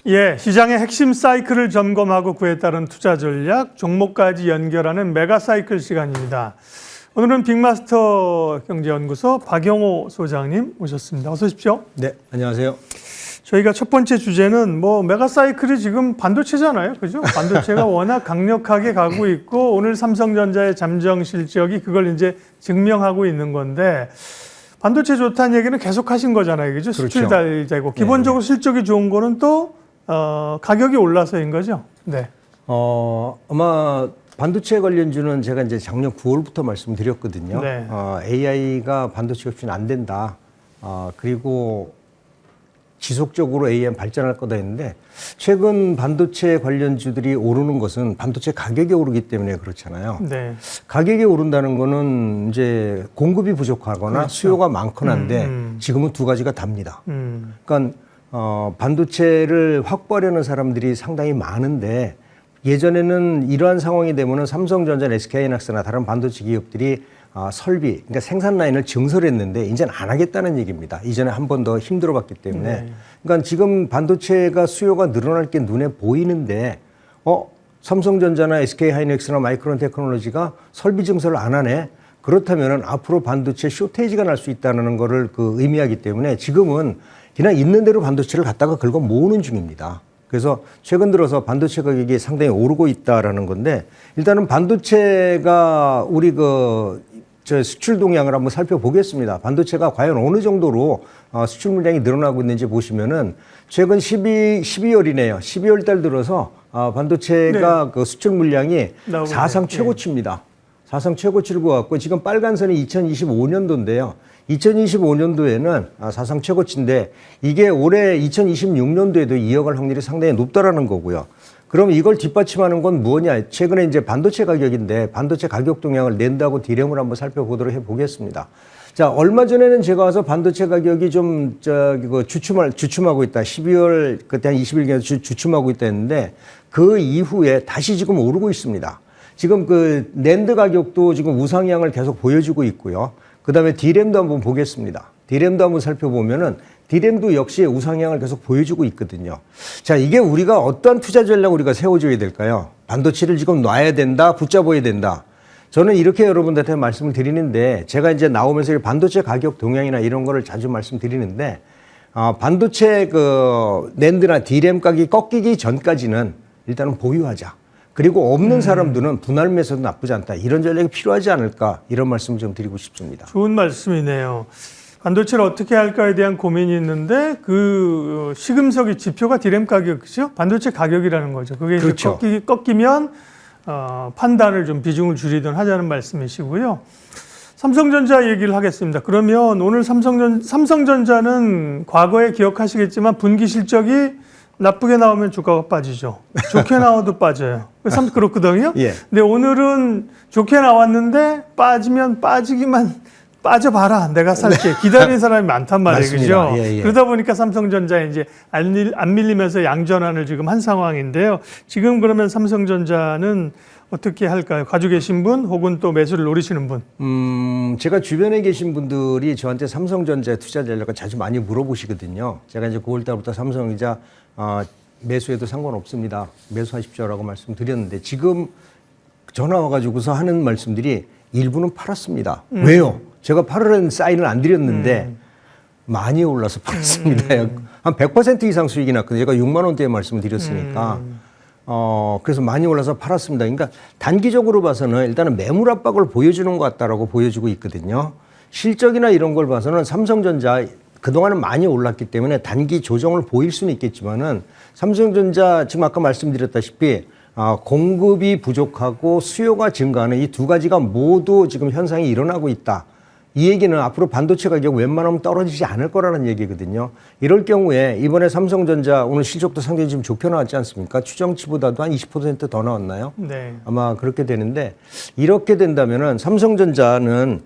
예, 시장의 핵심 사이클을 점검하고 그에 따른 투자 전략, 종목까지 연결하는 메가 사이클 시간입니다. 오늘은 빅마스터 경제연구소 박영호 소장님 모셨습니다. 어서 오십시오. 네, 안녕하세요. 저희가 첫 번째 주제는 메가 사이클이 지금 반도체잖아요. 그죠? 반도체가 워낙 강력하게 가고 있고 오늘 삼성전자의 잠정 실적이 그걸 이제 증명하고 있는 건데 반도체 좋다는 얘기는 계속 하신 거잖아요. 그죠? 그렇죠. 수출 잘 되고 기본적으로 실적이 좋은 거는 또 가격이 올라서인 거죠. 네. 아마 반도체 관련주는 제가 이제 작년 9월부터 말씀드렸거든요. 네. AI가 반도체 없이는 안 된다. 그리고 지속적으로 AI 발전할 거다 했는데 최근 반도체 관련주들이 오르는 것은 반도체 가격이 오르기 때문에 그렇잖아요. 네. 가격이 오른다는 거는 이제 공급이 부족하거나 그렇죠. 수요가 많거나인데 지금은 두 가지가 답니다. 그러니까 반도체를 확보하려는 사람들이 상당히 많은데 예전에는 이러한 상황이 되면은 삼성전자, SK하이닉스나 다른 반도체 기업들이 설비, 그러니까 생산 라인을 증설했는데 이제는 안 하겠다는 얘기입니다. 이전에 한 번 더 힘들어봤기 때문에. 네. 그러니까 지금 반도체가 수요가 늘어날 게 눈에 보이는데 삼성전자나 SK하이닉스나 마이크론 테크놀로지가 설비 증설을 안 하네. 그렇다면은 앞으로 반도체 쇼테이지가 날 수 있다는 거를 의미하기 때문에 지금은 그냥 있는 대로 반도체를 갖다가 긁어 모으는 중입니다. 그래서 최근 들어서 반도체 가격이 상당히 오르고 있다라는 건데 일단은 반도체가 우리 수출 동향을 한번 살펴보겠습니다. 반도체가 과연 어느 정도로 수출 물량이 늘어나고 있는지 보시면은 최근 12월이네요. 12월 달 들어서 반도체가 네. 수출 물량이 나오겠네요. 사상 최고치입니다. 사상 최고치를 보았고 지금 빨간 선이 2025년도인데요. 2025년도에는 사상 최고치인데 이게 올해 2026년도에도 이어갈 확률이 상당히 높다라는 거고요. 그럼 이걸 뒷받침하는 건 뭐냐? 최근에 이제 반도체 가격인데 반도체 가격 동향을 낸다고 디램을 한번 살펴보도록 해보겠습니다. 자, 얼마 전에는 제가 와서 반도체 가격이 좀 주춤하고 있다. 12월 그때 한 20일경에 주춤하고 있다 했는데 그 이후에 다시 지금 오르고 있습니다. 지금 낸드 가격도 지금 우상향을 계속 보여주고 있고요. 그 다음에 디램도 한번 보겠습니다. 디램도 한번 살펴보면은 디램도 역시 우상향을 계속 보여주고 있거든요. 자, 이게 우리가 어떠한 투자 전략을 우리가 세워줘야 될까요? 반도체를 지금 놔야 된다, 붙잡아야 된다. 저는 이렇게 여러분들한테 말씀을 드리는데 제가 이제 나오면서 반도체 가격 동향이나 이런 거를 자주 말씀드리는데 반도체 낸드나 디램 가격이 꺾이기 전까지는 일단은 보유하자. 그리고 없는 사람들은 분할 매수도 나쁘지 않다. 이런 전략이 필요하지 않을까 이런 말씀을 좀 드리고 싶습니다. 좋은 말씀이네요. 반도체를 어떻게 할까에 대한 고민이 있는데 그 시금석의 지표가 디램 가격이죠. 반도체 가격이라는 거죠. 그게 그렇죠. 이제 꺾이면 판단을 좀 비중을 줄이든 하자는 말씀이시고요. 삼성전자 얘기를 하겠습니다. 그러면 오늘 삼성전자는 과거에 기억하시겠지만 분기 실적이 나쁘게 나오면 주가가 빠지죠. 좋게 나와도 빠져요. 그렇거든요. 예. 근데 오늘은 좋게 나왔는데 빠지면 빠져봐라. 내가 살게. 기다리는 사람이 많단 말이에요. 그죠? 예, 예. 그러다 보니까 삼성전자에 이제 안 밀리면서 양전환을 지금 한 상황인데요. 지금 그러면 삼성전자는 어떻게 할까요? 가지고 계신 분 혹은 또 매수를 노리시는 분? 제가 주변에 계신 분들이 저한테 삼성전자 투자 전략을 자주 많이 물어보시거든요. 제가 이제 9월달부터 삼성이자 매수해도 상관없습니다. 매수하십시오라고 말씀드렸는데 지금 전화 와가지고서 하는 말씀들이 일부는 팔았습니다. 왜요? 제가 팔으라는 사인을 안 드렸는데 많이 올라서 팔았습니다. 한 100% 이상 수익이 났거든요. 제가 6만 원대에 말씀을 드렸으니까. 그래서 많이 올라서 팔았습니다. 그러니까 단기적으로 봐서는 일단은 매물 압박을 보여주는 것 같다라고 보여주고 있거든요. 실적이나 이런 걸 봐서는 삼성전자 그동안은 많이 올랐기 때문에 단기 조정을 보일 수는 있겠지만은 삼성전자 지금 아까 말씀드렸다시피 공급이 부족하고 수요가 증가하는 이 두 가지가 모두 지금 현상이 일어나고 있다. 이 얘기는 앞으로 반도체 가격 웬만하면 떨어지지 않을 거라는 얘기거든요. 이럴 경우에 이번에 삼성전자 오늘 실적도 상당히 지금 좋게 나왔지 않습니까? 추정치보다도 한 20% 더 나왔나요? 네. 아마 그렇게 되는데 이렇게 된다면은 삼성전자는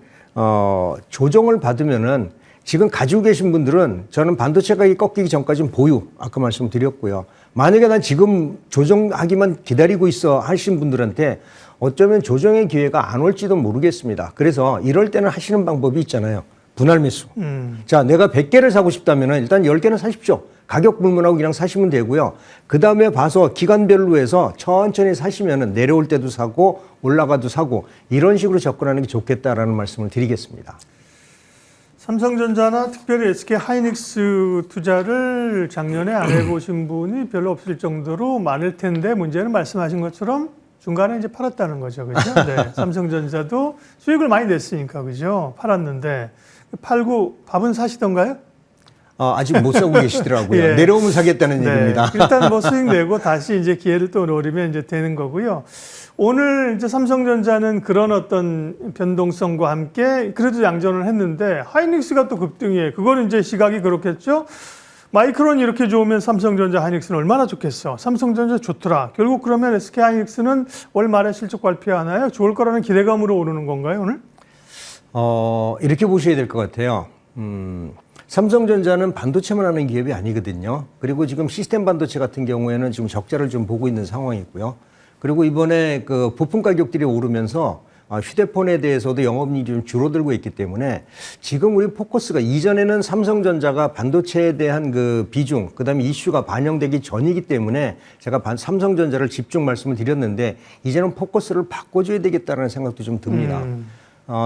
조정을 받으면은 지금 가지고 계신 분들은 저는 반도체 가격이 꺾이기 전까지는 보유, 아까 말씀드렸고요. 만약에 난 지금 조정하기만 기다리고 있어 하신 분들한테 어쩌면 조정의 기회가 안 올지도 모르겠습니다. 그래서 이럴 때는 하시는 방법이 있잖아요. 분할 매수. 자, 내가 100개를 사고 싶다면 일단 10개는 사십시오. 가격 불문하고 그냥 사시면 되고요. 그 다음에 봐서 기간별로 해서 천천히 사시면은 내려올 때도 사고 올라가도 사고 이런 식으로 접근하는 게 좋겠다라는 말씀을 드리겠습니다. 삼성전자나 특별히 SK 하이닉스 투자를 작년에 안 해보신 분이 별로 없을 정도로 많을 텐데 문제는 말씀하신 것처럼 중간에 이제 팔았다는 거죠. 그죠? 네. 삼성전자도 수익을 많이 냈으니까, 그죠? 팔았는데 팔고 밥은 사시던가요? 아직 못 사고 계시더라고요. 예. 내려오면 사겠다는 네. 얘기입니다. 일단 뭐 수익 내고 다시 이제 기회를 또 노리면 이제 되는 거고요. 오늘 이제 삼성전자는 그런 어떤 변동성과 함께 그래도 양전을 했는데 하이닉스가 또 급등이에요. 그거는 이제 시각이 그렇겠죠. 마이크론이 이렇게 좋으면 삼성전자 하이닉스는 얼마나 좋겠어. 삼성전자 좋더라. 결국 그러면 SK 하이닉스는 월 말에 실적 발표하나요? 좋을 거라는 기대감으로 오르는 건가요, 오늘? 이렇게 보셔야 될 것 같아요. 삼성전자는 반도체만 하는 기업이 아니거든요. 그리고 지금 시스템 반도체 같은 경우에는 지금 적자를 좀 보고 있는 상황이고요. 그리고 이번에 그 부품 가격들이 오르면서 휴대폰에 대해서도 영업이익이 좀 줄어들고 있기 때문에 지금 우리 포커스가 이전에는 삼성전자가 반도체에 대한 그 비중, 그 다음에 이슈가 반영되기 전이기 때문에 제가 삼성전자를 집중 말씀을 드렸는데 이제는 포커스를 바꿔줘야 되겠다는 생각도 좀 듭니다.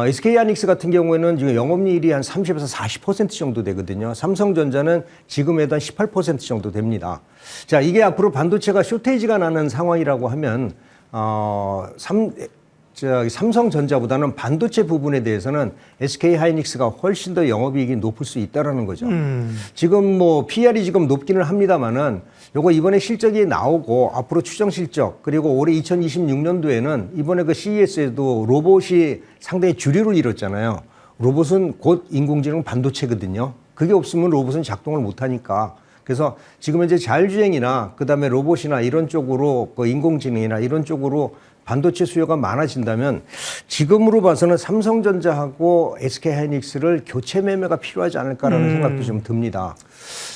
SK 하이닉스 같은 경우에는 지금 영업이익이 한 30에서 40% 정도 되거든요. 삼성전자는 지금에도 한 18% 정도 됩니다. 자, 이게 앞으로 반도체가 쇼테이지가 나는 상황이라고 하면 삼성전자보다는 반도체 부분에 대해서는 SK 하이닉스가 훨씬 더 영업이익이 높을 수 있다라는 거죠. 지금 뭐 PR이 지금 높기는 합니다만은 요거 이번에 실적이 나오고 앞으로 추정 실적 그리고 올해 2026년도에는 이번에 그 CES에도 로봇이 상당히 주류를 이뤘잖아요. 로봇은 곧 인공지능 반도체거든요. 그게 없으면 로봇은 작동을 못 하니까. 그래서 지금 이제 자율주행이나 그다음에 로봇이나 이런 쪽으로 그 인공지능이나 이런 쪽으로 반도체 수요가 많아진다면 지금으로 봐서는 삼성전자하고 SK 하이닉스를 교체 매매가 필요하지 않을까라는 생각도 좀 듭니다.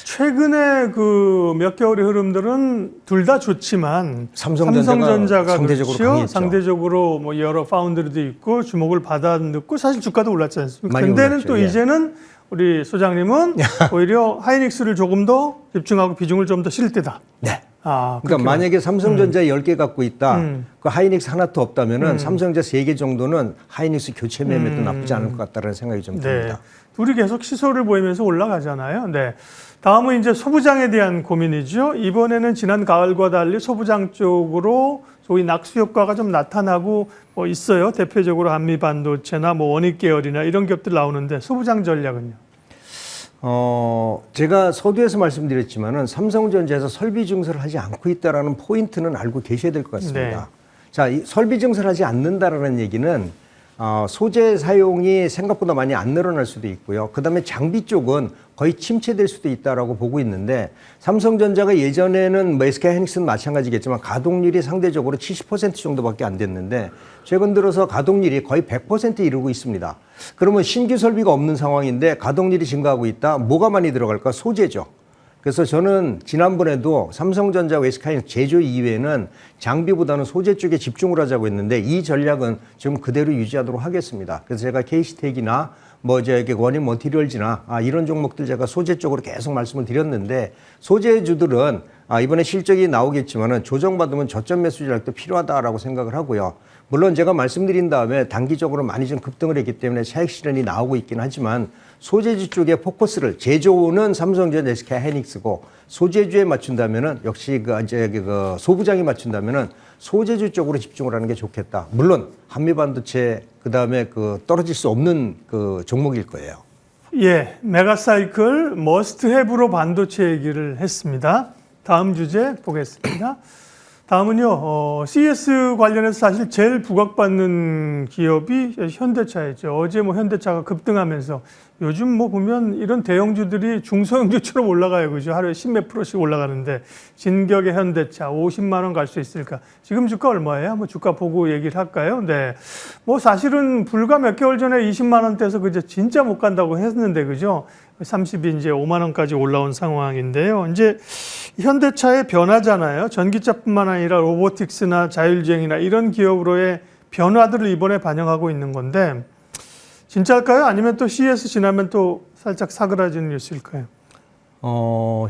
최근에 그 몇 개월의 흐름들은 둘 다 좋지만 삼성전자가 상대적으로 그렇죠? 강했죠. 상대적으로 뭐 여러 파운드들도 있고 주목을 받아놓고 사실 주가도 올랐지 않습니까? 많이 근데는 올랐죠. 또 예. 이제는 우리 소장님은 오히려 하이닉스를 조금 더 집중하고 비중을 좀 더 실을 때다. 네. 아, 그러니까 만약에 삼성전자 10개 갖고 있다. 그 하이닉스 하나도 없다면은 삼성전자 3개 정도는 하이닉스 교체 매매도 나쁘지 않을 것 같다는 생각이 좀 듭니다. 네. 둘이 계속 시소를 보이면서 올라가잖아요. 네. 다음은 이제 소부장에 대한 고민이죠. 이번에는 지난 가을과 달리 소부장 쪽으로 소위 낙수 효과가 좀 나타나고 있어요. 대표적으로 한미반도체나 뭐 원익 계열이나 이런 기업들 나오는데 소부장 전략은요? 제가 서두에서 말씀드렸지만은 삼성전자에서 설비 증설을 하지 않고 있다라는 포인트는 알고 계셔야 될 것 같습니다. 네. 자, 이 설비 증설을 하지 않는다라는 얘기는 소재 사용이 생각보다 많이 안 늘어날 수도 있고요. 그다음에 장비 쪽은 거의 침체될 수도 있다라고 보고 있는데 삼성전자가 예전에는 뭐 SK 하이닉스는 마찬가지겠지만 가동률이 상대적으로 70% 정도밖에 안 됐는데 최근 들어서 가동률이 거의 100% 이루고 있습니다. 그러면 신규 설비가 없는 상황인데 가동률이 증가하고 있다. 뭐가 많이 들어갈까? 소재죠. 그래서 저는 지난번에도 삼성전자와 SK 하이닉스 제조 이외에는 장비보다는 소재 쪽에 집중을 하자고 했는데 이 전략은 좀 그대로 유지하도록 하겠습니다. 그래서 제가 KC텍이나 뭐 저기 원인 머티리얼즈나 이런 종목들 제가 소재 쪽으로 계속 말씀을 드렸는데 소재주들은 이번에 실적이 나오겠지만은 조정받으면 저점 매수 전략도 필요하다라고 생각을 하고요. 물론 제가 말씀드린 다음에 단기적으로 많이 좀 급등을 했기 때문에 차익 실현이 나오고 있긴 하지만 소재주 쪽에 포커스를 제조는 삼성전자, SK 하이닉스고 소재주에 맞춘다면은 역시 그 소부장이 맞춘다면은 소재주 쪽으로 집중을 하는 게 좋겠다. 물론 한미반도체 그다음에 그 떨어질 수 없는 그 종목일 거예요. 예, 메가사이클 머스트 헤브로 반도체 얘기를 했습니다. 다음 주제 보겠습니다. 다음은요, CS 관련해서 사실 제일 부각받는 기업이 현대차였죠. 어제 뭐 현대차가 급등하면서 요즘 뭐 보면 이런 대형주들이 중소형주처럼 올라가요. 그죠? 하루에 10몇 프로씩 올라가는데 진격의 현대차 50만 원 갈 수 있을까? 지금 주가 얼마예요? 한번 주가 보고 얘기를 할까요? 네. 뭐 사실은 불과 몇 개월 전에 20만 원대에서 그저 진짜 못 간다고 했는데 그죠? 30이 이제 5만 원까지 올라온 상황인데요. 이제 현대차의 변화잖아요. 전기차뿐만 아니라 로보틱스나 자율주행이나 이런 기업으로의 변화들을 이번에 반영하고 있는 건데 진짜일까요? 아니면 또 CES 지나면 또 살짝 사그라지는 뉴스일까요?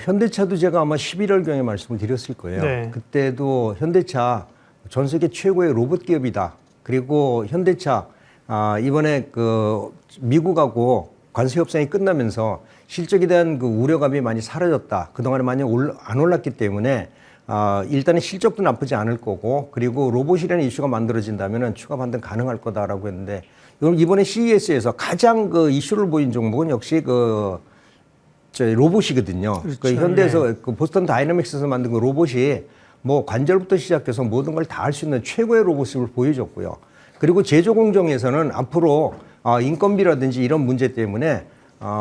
현대차도 제가 아마 11월경에 말씀을 드렸을 거예요. 네. 그때도 현대차 전 세계 최고의 로봇 기업이다. 그리고 현대차 이번에 그 미국하고 관세 협상이 끝나면서 실적에 대한 그 우려감이 많이 사라졌다. 그동안에 많이 안 올랐기 때문에 일단은 실적도 나쁘지 않을 거고, 그리고 로봇이라는 이슈가 만들어진다면 추가 반등 가능할 거다라고 했는데, 이번에 CES에서 가장 그 이슈를 보인 종목은 역시 로봇이거든요. 그렇죠. 그 현대에서 그 보스턴 다이내믹스에서 만든 그 로봇이 뭐 관절부터 시작해서 모든 걸 다 할 수 있는 최고의 로봇을 보여줬고요. 그리고 제조 공정에서는 앞으로 인건비라든지 이런 문제 때문에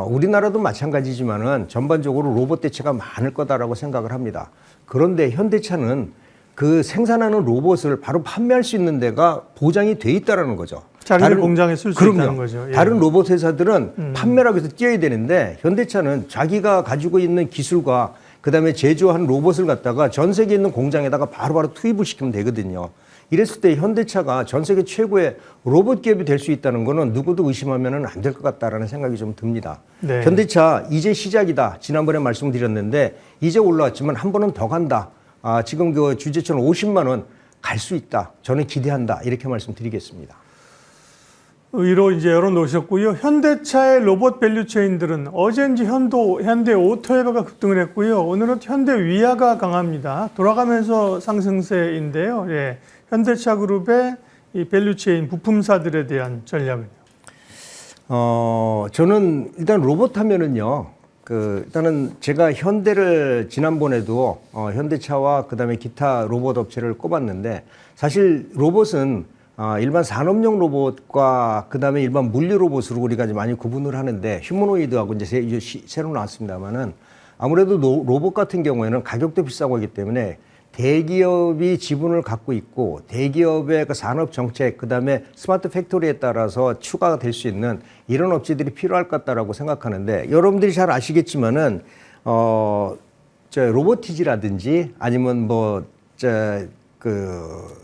우리나라도 마찬가지지만은 전반적으로 로봇 대체가 많을 거다라고 생각을 합니다. 그런데 현대차는 그 생산하는 로봇을 바로 판매할 수 있는 데가 보장이 돼 있다라는 거죠. 자기들 공장에 쓸 수 있다는 거죠. 예. 다른 로봇 회사들은 판매라고 해서 뛰어야 되는데, 현대차는 자기가 가지고 있는 기술과 그다음에 제조한 로봇을 갖다가 전 세계에 있는 공장에다가 바로바로 투입을 시키면 되거든요. 이랬을 때 현대차가 전 세계 최고의 로봇 기업이 될 수 있다는 거는 누구도 의심하면 안 될 것 같다라는 생각이 좀 듭니다. 네. 현대차 이제 시작이다. 지난번에 말씀드렸는데 이제 올라왔지만 한 번은 더 간다. 지금 그 주제처럼 50만 원 갈 수 있다. 저는 기대한다. 이렇게 말씀드리겠습니다. 의로 이제 열어놓으셨고요. 현대차의 로봇 밸류체인들은 어제인지 현대 오토에버가 급등을 했고요. 오늘은 현대 위아가 강합니다. 돌아가면서 상승세인데요. 예. 현대차 그룹의 이 밸류체인 부품사들에 대한 전략은요? 저는 일단 로봇 하면은요. 일단은 제가 현대를 지난번에도 현대차와 그다음에 기타 로봇 업체를 꼽았는데, 사실 로봇은 일반 산업용 로봇과 그다음에 일반 물류 로봇으로 우리가 이제 많이 구분을 하는데, 휴머노이드하고 이제 새로 나왔습니다만은, 아무래도 로봇 같은 경우에는 가격도 비싸고 하기 때문에 대기업이 지분을 갖고 있고, 대기업의 그 산업 정책, 그다음에 스마트 팩토리에 따라서 추가가 될 수 있는 이런 업체들이 필요할 것 같다라고 생각하는데, 여러분들이 잘 아시겠지만은 로보티지라든지 아니면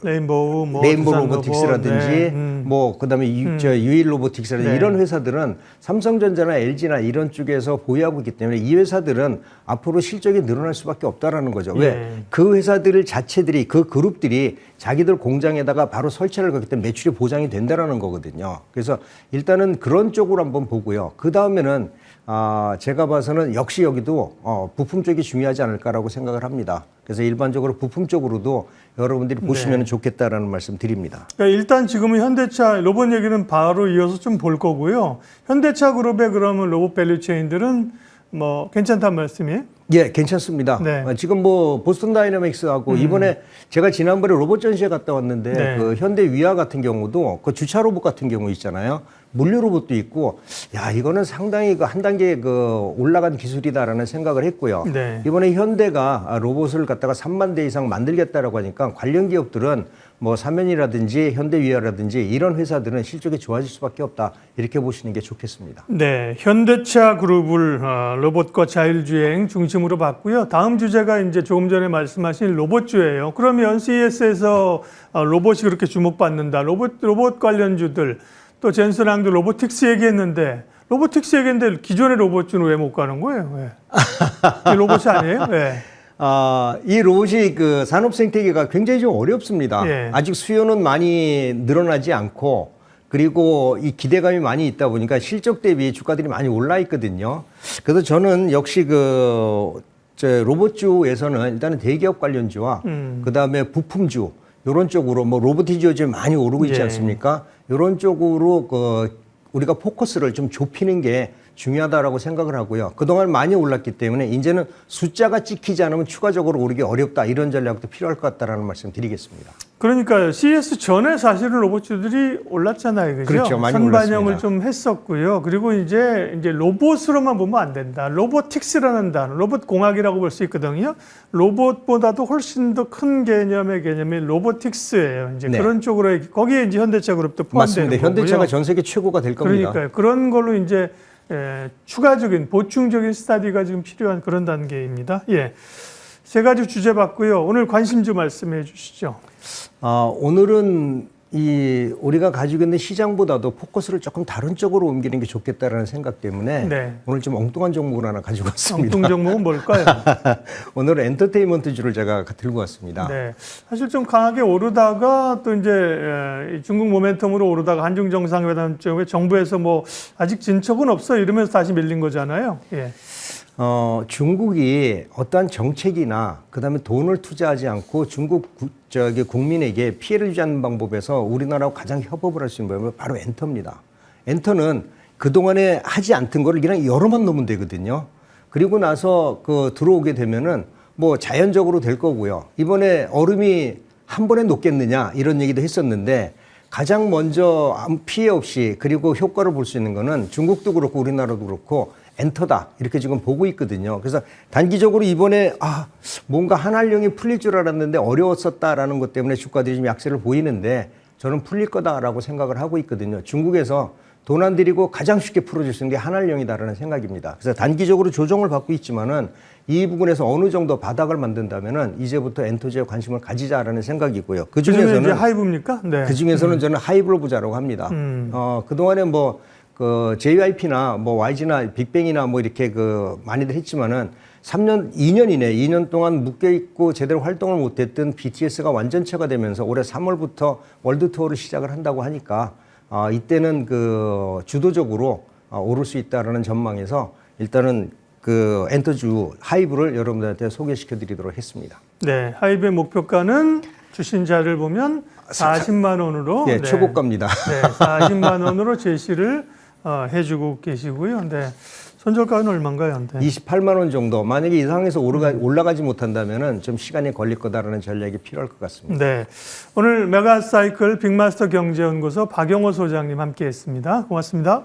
레인보우, 레인보우 로보틱스라든지 네. 그다음에 유일 로보틱스라든지 네. 이런 회사들은 삼성전자나 LG나 이런 쪽에서 보유하고 있기 때문에 이 회사들은 앞으로 실적이 늘어날 수밖에 없다라는 거죠. 왜? 네. 그 회사들 자체들이, 그 그룹들이 자기들 공장에다가 바로 설치를 하기 때문에 매출이 보장이 된다라는 거거든요. 그래서 일단은 그런 쪽으로 한번 보고요. 그 다음에는 제가 봐서는 역시 여기도 부품 쪽이 중요하지 않을까라고 생각을 합니다. 그래서 일반적으로 부품 쪽으로도 여러분들이 보시면 네. 좋겠다라는 말씀 드립니다. 그러니까 일단 지금은 현대차 로봇 얘기는 바로 이어서 좀 볼 거고요. 현대차 그룹의 그러면 로봇 밸류체인들은 뭐 괜찮다는 말씀이에요? 예, 괜찮습니다. 네. 지금 보스턴 다이내믹스하고 이번에 제가 지난번에 로봇 전시회 갔다 왔는데 네. 그 현대 위아 같은 경우도 그 주차 로봇 같은 경우 있잖아요. 물류 로봇도 있고, 야, 이거는 상당히 그 한 단계 올라간 기술이다라는 생각을 했고요. 네. 이번에 현대가 로봇을 갖다가 3만 대 이상 만들겠다라고 하니까 관련 기업들은 삼연이라든지 현대위아라든지 이런 회사들은 실적이 좋아질 수밖에 없다. 이렇게 보시는 게 좋겠습니다. 네, 현대차 그룹을 로봇과 자율주행 중심으로 봤고요. 다음 주제가 이제 조금 전에 말씀하신 로봇주예요. 그러면 CES에서 로봇이 그렇게 주목받는다. 로봇 관련주들, 또 젠슨항도 로보틱스 얘기했는데, 로보틱스 얘기했는데 기존의 로봇주는 왜 못 가는 거예요? 왜? 로봇이 아니에요? 왜? 이 로봇이 그 산업 생태계가 굉장히 좀 어렵습니다. 예. 아직 수요는 많이 늘어나지 않고, 그리고 이 기대감이 많이 있다 보니까 실적 대비 주가들이 많이 올라 있거든요. 그래서 저는 역시 로봇주에서는 일단은 대기업 관련주와 그다음에 부품주 이런 쪽으로 로보티지가 지금 많이 오르고 있지 예. 않습니까? 이런 쪽으로 우리가 포커스를 좀 좁히는 게 중요하다라고 생각을 하고요. 그동안 많이 올랐기 때문에 이제는 숫자가 찍히지 않으면 추가적으로 오르기 어렵다. 이런 전략도 필요할 것 같다라는 말씀 드리겠습니다. 그러니까 CES 전에 사실은 로봇주들이 올랐잖아요. 그죠? 그렇죠. 많이 선반영을 올랐습니다. 좀 했었고요. 그리고 이제 로봇으로만 보면 안 된다. 로보틱스라는 단어, 로봇 공학이라고 볼 수 있거든요. 로봇보다도 훨씬 더 큰 개념이 로보틱스예요. 이제 네. 그런 쪽으로 거기에 이제 현대차 그룹도 포함되는 맞습니다. 거고요. 현대차가 전 세계 최고가 될 겁니다. 그러니까요. 그런 걸로 이제 추가적인 보충적인 스터디가 지금 필요한 그런 단계입니다. 예. 세 가지 주제 봤고요. 오늘 관심주 말씀해 주시죠. 오늘은 우리가 가지고 있는 시장보다도 포커스를 조금 다른 쪽으로 옮기는 게 좋겠다라는 생각 때문에 네. 오늘 좀 엉뚱한 종목을 하나 가지고 왔습니다. 엉뚱 종목은 뭘까요? 오늘은 엔터테인먼트주를 제가 들고 왔습니다. 네. 사실 좀 강하게 오르다가 또 이제 중국 모멘텀으로 오르다가 한중 정상회담 쪽에 정부에서 뭐 아직 진척은 없어 이러면서 다시 밀린 거잖아요. 예. 중국이 어떠한 정책이나 그다음에 돈을 투자하지 않고 중국 국민에게 피해를 주지 않는 방법에서 우리나라하고 가장 협업을 할 수 있는 방법은 바로 엔터입니다. 엔터는 그동안에 하지 않던 거를 그냥 열어만 놓으면 되거든요. 그리고 나서 들어오게 되면은 뭐 자연적으로 될 거고요. 이번에 얼음이 한 번에 녹겠느냐 이런 얘기도 했었는데 가장 먼저 피해 없이 그리고 효과를 볼 수 있는 거는 중국도 그렇고 우리나라도 그렇고 엔터다 이렇게 지금 보고 있거든요. 그래서 단기적으로 이번에 뭔가 한한령이 풀릴 줄 알았는데 어려웠었다라는 것 때문에 주가들이 좀 약세를 보이는데 저는 풀릴 거다라고 생각을 하고 있거든요. 중국에서 돈 안 들이고 가장 쉽게 풀어줄 수 있는 게 한한령이다라는 생각입니다. 그래서 단기적으로 조정을 받고 있지만은 이 부분에서 어느 정도 바닥을 만든다면은 이제부터 엔터주에 관심을 가지자라는 생각이고요. 그 중에서는 이제 하이브입니까? 네. 그 중에서는 저는 하이브를 보자라고 합니다. 그 동안에 JYP나 YG나 빅뱅이나 이렇게 많이들 했지만은 2년 동안 묶여있고 제대로 활동을 못했던 BTS가 완전체가 되면서 올해 3월부터 월드 투어를 시작을 한다고 하니까 이때는 주도적으로 오를 수 있다라는 전망에서 일단은 엔터주 하이브를 여러분들한테 소개시켜 드리도록 했습니다. 네. 하이브의 목표가는 주신자를 보면 40만 원으로. 네, 네. 초고가입니다. 네. 40만 원으로 제시를 해주고 계시고요. 네. 손절가는 얼마인가요? 네. 28만 원 정도. 만약에 이 상황에서 올라가지 못한다면은 좀 시간이 걸릴 거다라는 전략이 필요할 것 같습니다. 네. 오늘 메가사이클 빅마스터 경제연구소 박영호 소장님 함께했습니다. 고맙습니다.